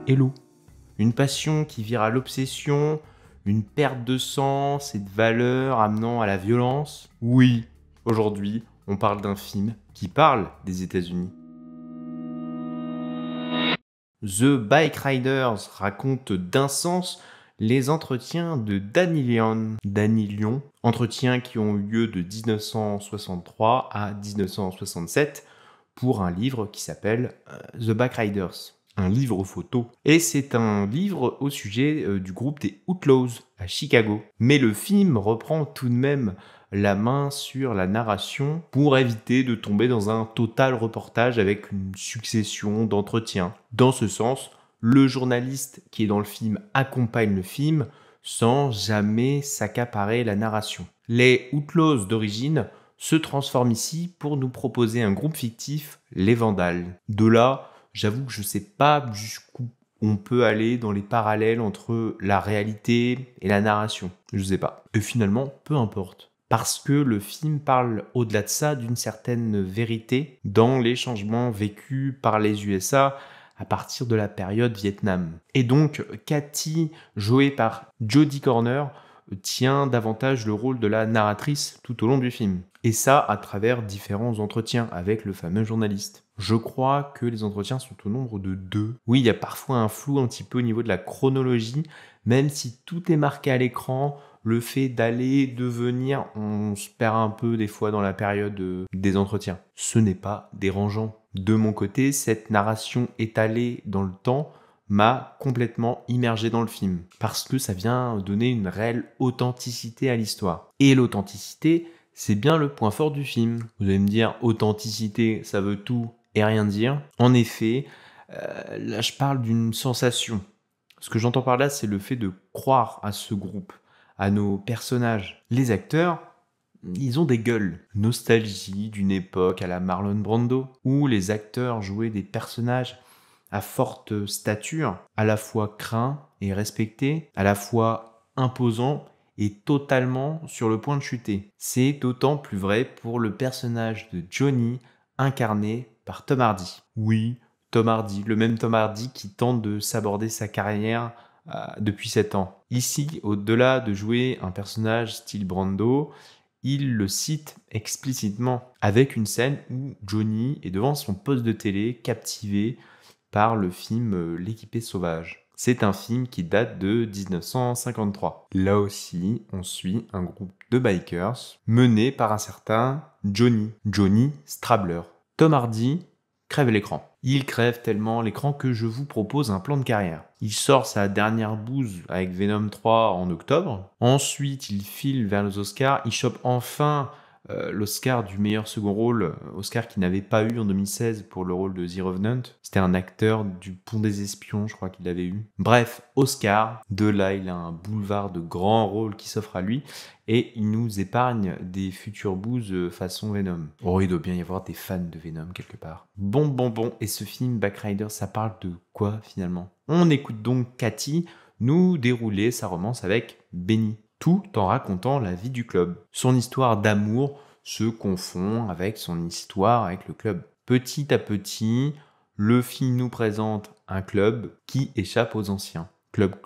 et l'eau. Une passion qui vire à l'obsession, une perte de sens et de valeur amenant à la violence. Oui, aujourd'hui, on parle d'un film qui parle des États-Unis. The Bike Riders raconte d'un sens les entretiens de Danny Lyon, entretiens qui ont eu lieu de 1963 à 1967 pour un livre qui s'appelle The Bike Riders, un livre photo. Et c'est un livre au sujet du groupe des Outlaws à Chicago. Mais le film reprend tout de même la main sur la narration pour éviter de tomber dans un total reportage avec une succession d'entretiens. Dans ce sens, le journaliste qui est dans le film accompagne le film sans jamais s'accaparer la narration. Les Outlaws d'origine se transforment ici pour nous proposer un groupe fictif, les Vandales. De là, j'avoue que je ne sais pas jusqu'où on peut aller dans les parallèles entre la réalité et la narration. Je ne sais pas. Et finalement, peu importe. Parce que le film parle au-delà de ça d'une certaine vérité dans les changements vécus par les USA à partir de la période Vietnam. Et donc, Cathy, jouée par Jodie Corner, tient davantage le rôle de la narratrice tout au long du film. Et ça à travers différents entretiens avec le fameux journaliste. Je crois que les entretiens sont au nombre de 2. Oui, il y a parfois un flou un petit peu au niveau de la chronologie, même si tout est marqué à l'écran, le fait d'aller, de venir, on se perd un peu des fois dans la période des entretiens. Ce n'est pas dérangeant. De mon côté, cette narration étalée dans le temps m'a complètement immergé dans le film, parce que ça vient donner une réelle authenticité à l'histoire. Et l'authenticité, c'est bien le point fort du film. Vous allez me dire, authenticité, ça veut tout et rien dire. En effet, là je parle d'une sensation. Ce que j'entends par là, c'est le fait de croire à ce groupe, à nos personnages. Les acteurs, ils ont des gueules. Nostalgie d'une époque à la Marlon Brando, où les acteurs jouaient des personnages à forte stature, à la fois craint et respecté, à la fois imposant et totalement sur le point de chuter. C'est d'autant plus vrai pour le personnage de Johnny, incarné par Tom Hardy. Oui, Tom Hardy, le même Tom Hardy qui tente de s'aborder sa carrière depuis 7 ans. Ici, au-delà de jouer un personnage style Brando, il le cite explicitement avec une scène où Johnny est devant son poste de télé, captivé par le film L'équipé sauvage. C'est un film qui date de 1953. Là aussi, on suit un groupe de bikers mené par un certain Johnny Strabler. Tom Hardy crève l'écran. Il crève tellement l'écran que je vous propose un plan de carrière. Il sort sa dernière bouse avec Venom 3 en octobre. Ensuite, il file vers les Oscars. Il chope enfin l'Oscar du meilleur second rôle, Oscar qu'il n'avait pas eu en 2016 pour le rôle de The Revenant. C'était un acteur du Pont des Espions, je crois qu'il l'avait eu. Bref, Oscar. De là, il a un boulevard de grands rôles qui s'offre à lui et il nous épargne des futures bouses façon Venom. Oh, il doit bien y avoir des fans de Venom quelque part. Bon. Et ce film Bike Riders, ça parle de quoi finalement? On écoute donc Cathy nous dérouler sa romance avec Benny, tout en racontant la vie du club. Son histoire d'amour se confond avec son histoire avec le club. Petit à petit, le film nous présente un club qui échappe aux anciens. Club.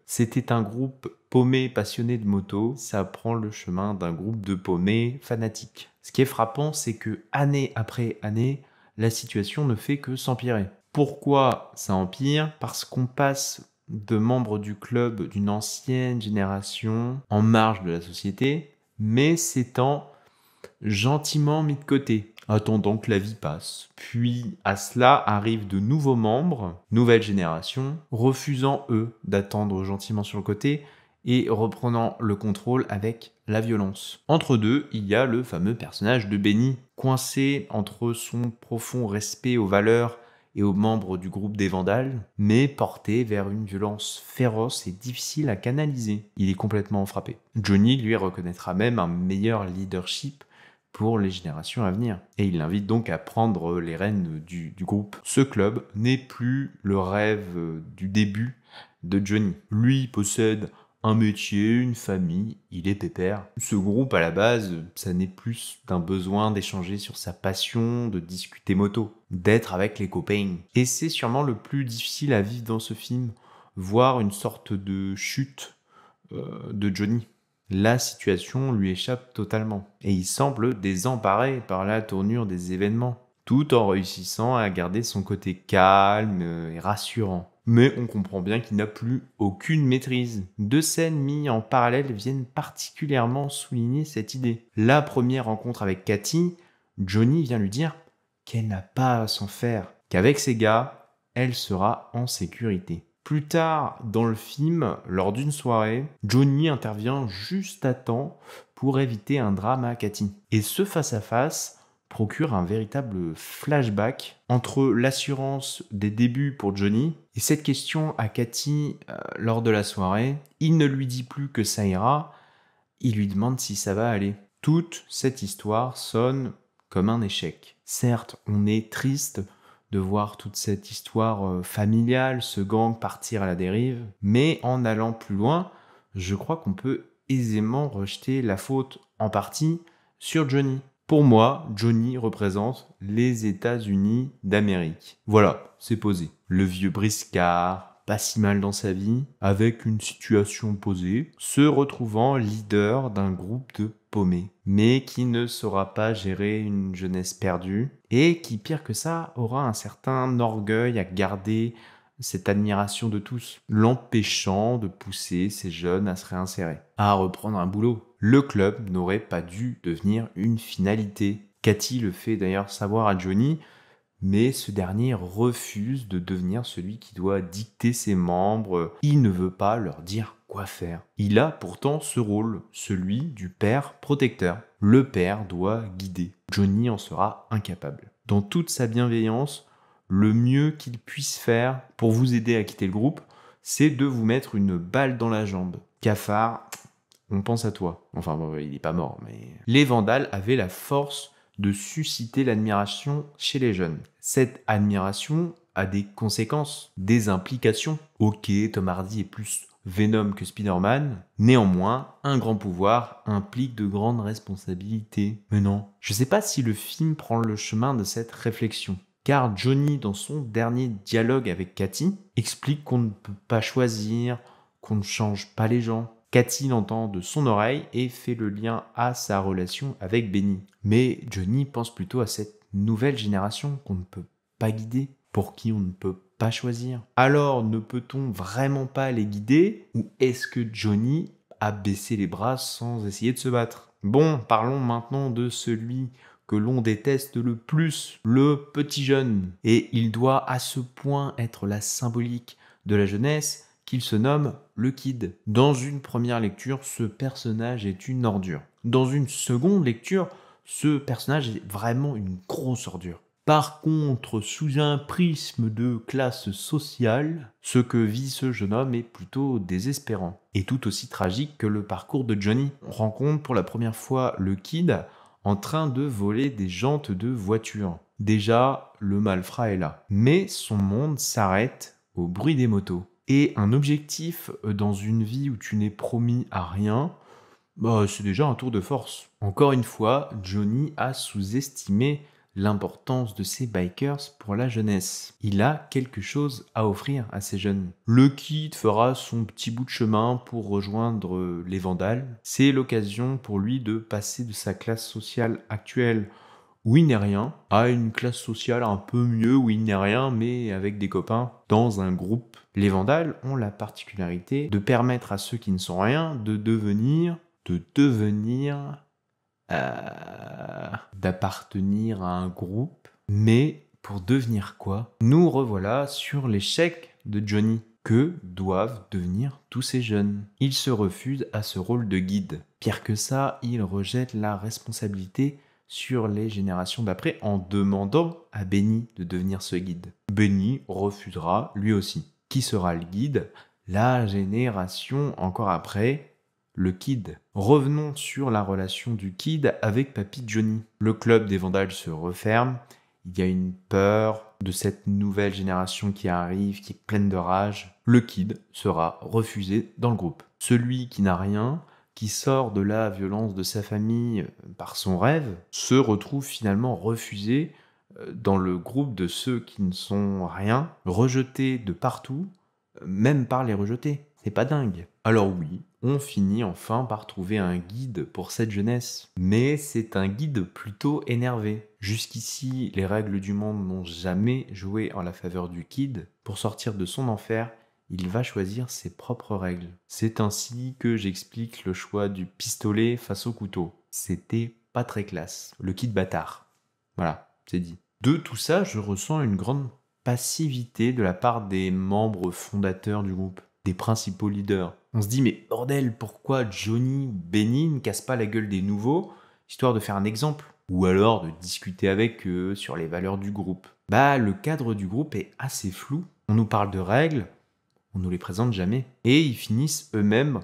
C'était un groupe paumé passionné de moto, ça prend le chemin d'un groupe de paumés fanatiques. Ce qui est frappant, c'est que année après année, la situation ne fait que s'empirer. Pourquoi ça empire? Parce qu'on passe de membres du club d'une ancienne génération en marge de la société, mais s'étant gentiment mis de côté, attendant que la vie passe. Puis à cela arrivent de nouveaux membres, nouvelle génération, refusant eux d'attendre gentiment sur le côté et reprenant le contrôle avec la violence. Entre deux, il y a le fameux personnage de Benny, coincé entre son profond respect aux valeurs et aux membres du groupe des Vandales, mais porté vers une violence féroce et difficile à canaliser. Il est complètement frappé. Johnny lui reconnaîtra même un meilleur leadership pour les générations à venir. Et il l'invite donc à prendre les rênes du groupe. Ce club n'est plus le rêve du début de Johnny. Lui possède un métier, une famille, il est pépère. Ce groupe, à la base, ça n'est plus d'un besoin d'échanger sur sa passion, de discuter moto. d'être avec les copains. Et c'est sûrement le plus difficile à vivre dans ce film, voir une sorte de chute de Johnny. La situation lui échappe totalement, et il semble désemparé par la tournure des événements, tout en réussissant à garder son côté calme et rassurant. Mais on comprend bien qu'il n'a plus aucune maîtrise. Deux scènes mises en parallèle viennent particulièrement souligner cette idée. La première rencontre avec Cathy, Johnny vient lui dire qu'elle n'a pas à s'en faire, qu'avec ses gars, elle sera en sécurité. Plus tard dans le film, lors d'une soirée, Johnny intervient juste à temps pour éviter un drame à Cathy. Et ce face-à-face procure un véritable flashback entre l'assurance des débuts pour Johnny et cette question à Cathy lors de la soirée. Il ne lui dit plus que ça ira, il lui demande si ça va aller. Toute cette histoire sonne comme un échec. Certes, on est triste de voir toute cette histoire familiale, ce gang partir à la dérive, mais en allant plus loin, je crois qu'on peut aisément rejeter la faute en partie sur Johnny. Pour moi, Johnny représente les États-Unis d'Amérique. Voilà, c'est posé. Le vieux briscard, pas si mal dans sa vie, avec une situation posée, se retrouvant leader d'un groupe de paumés, mais qui ne saura pas gérer une jeunesse perdue, et qui, pire que ça, aura un certain orgueil à garder cette admiration de tous, l'empêchant de pousser ces jeunes à se réinsérer, à reprendre un boulot. Le club n'aurait pas dû devenir une finalité. Cathy le fait d'ailleurs savoir à Johnny, mais ce dernier refuse de devenir celui qui doit dicter ses membres. Il ne veut pas leur dire quoi faire. Il a pourtant ce rôle, celui du père protecteur. Le père doit guider. Johnny en sera incapable. Dans toute sa bienveillance, le mieux qu'il puisse faire pour vous aider à quitter le groupe, c'est de vous mettre une balle dans la jambe. Cafard, on pense à toi. Enfin, bon, il n'est pas mort, mais... Les Vandales avaient la force de susciter l'admiration chez les jeunes. Cette admiration a des conséquences, des implications. Ok, Tom Hardy est plus Venom que Spider-Man, néanmoins, un grand pouvoir implique de grandes responsabilités. Mais non, je sais pas si le film prend le chemin de cette réflexion. Car Johnny, dans son dernier dialogue avec Cathy, explique qu'on ne peut pas choisir, qu'on ne change pas les gens. Cathy l'entend de son oreille et fait le lien à sa relation avec Benny. Mais Johnny pense plutôt à cette nouvelle génération qu'on ne peut pas guider, pour qui on ne peut pas choisir. Alors, ne peut-on vraiment pas les guider, ou est-ce que Johnny a baissé les bras sans essayer de se battre? Bon, parlons maintenant de celui que l'on déteste le plus, le petit jeune. Et il doit à ce point être la symbolique de la jeunesse qu'il se nomme le Kid. Dans une première lecture, ce personnage est une ordure. Dans une seconde lecture, ce personnage est vraiment une grosse ordure. Par contre, sous un prisme de classe sociale, ce que vit ce jeune homme est plutôt désespérant, et tout aussi tragique que le parcours de Johnny. On rencontre pour la première fois le Kid en train de voler des jantes de voiture. Déjà, le malfrat est là. Mais son monde s'arrête au bruit des motos. Et un objectif dans une vie où tu n'es promis à rien, c'est déjà un tour de force. Encore une fois, Johnny a sous-estimé l'importance de ces bikers pour la jeunesse. Il a quelque chose à offrir à ces jeunes. Le Kid fera son petit bout de chemin pour rejoindre les Vandales. C'est l'occasion pour lui de passer de sa classe sociale actuelle où il n'est rien à une classe sociale un peu mieux où il n'est rien mais avec des copains dans un groupe. Les Vandales ont la particularité de permettre à ceux qui ne sont rien de devenir d'appartenir à un groupe, mais pour devenir quoi? Nous revoilà sur l'échec de Johnny. Que doivent devenir tous ces jeunes? Il se refuse à ce rôle de guide. Pire que ça, il rejette la responsabilité sur les générations d'après en demandant à Benny de devenir ce guide. Benny refusera lui aussi. Qui sera le guide? La génération encore après, le Kid. Revenons sur la relation du Kid avec Papy Johnny. Le club des Vandales se referme. Il y a une peur de cette nouvelle génération qui arrive, qui est pleine de rage. Le Kid sera refusé dans le groupe. Celui qui n'a rien, qui sort de la violence de sa famille par son rêve, se retrouve finalement refusé dans le groupe de ceux qui ne sont rien, rejetés de partout, même par les rejetés. C'est pas dingue. Alors oui, on finit enfin par trouver un guide pour cette jeunesse. Mais c'est un guide plutôt énervé. Jusqu'ici, les règles du monde n'ont jamais joué en la faveur du kid. Pour sortir de son enfer, il va choisir ses propres règles. C'est ainsi que j'explique le choix du pistolet face au couteau. C'était pas très classe. Le kid bâtard. Voilà, c'est dit. De tout ça, je ressens une grande passivité de la part des membres fondateurs du groupe, des principaux leaders. On se dit, mais bordel, pourquoi Johnny ou Benny ne cassent pas la gueule des nouveaux, histoire de faire un exemple? Ou alors de discuter avec eux sur les valeurs du groupe. Le cadre du groupe est assez flou. On nous parle de règles, on nous les présente jamais. Et ils finissent eux-mêmes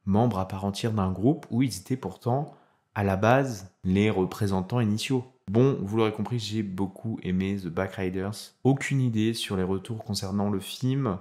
membres à part entière d'un groupe où ils étaient pourtant, à la base, les représentants initiaux. Bon, vous l'aurez compris, j'ai beaucoup aimé The Backriders. Aucune idée sur les retours concernant le film.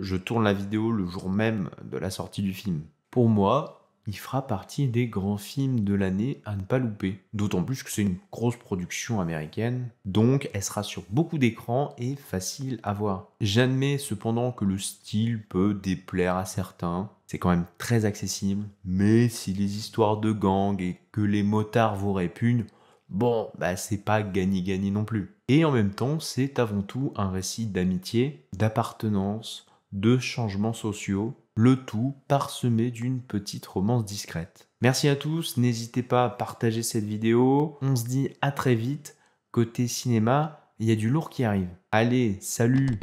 Je tourne la vidéo le jour même de la sortie du film. Pour moi, il fera partie des grands films de l'année à ne pas louper. D'autant plus que c'est une grosse production américaine, donc elle sera sur beaucoup d'écrans et facile à voir. J'admets cependant que le style peut déplaire à certains, c'est quand même très accessible, mais si les histoires de gang et que les motards vous répugnent, bon, c'est pas gagné-gagné non plus. Et en même temps, c'est avant tout un récit d'amitié, d'appartenance, de changements sociaux, le tout parsemé d'une petite romance discrète. Merci à tous, n'hésitez pas à partager cette vidéo, on se dit à très vite, côté cinéma, il y a du lourd qui arrive. Allez, salut!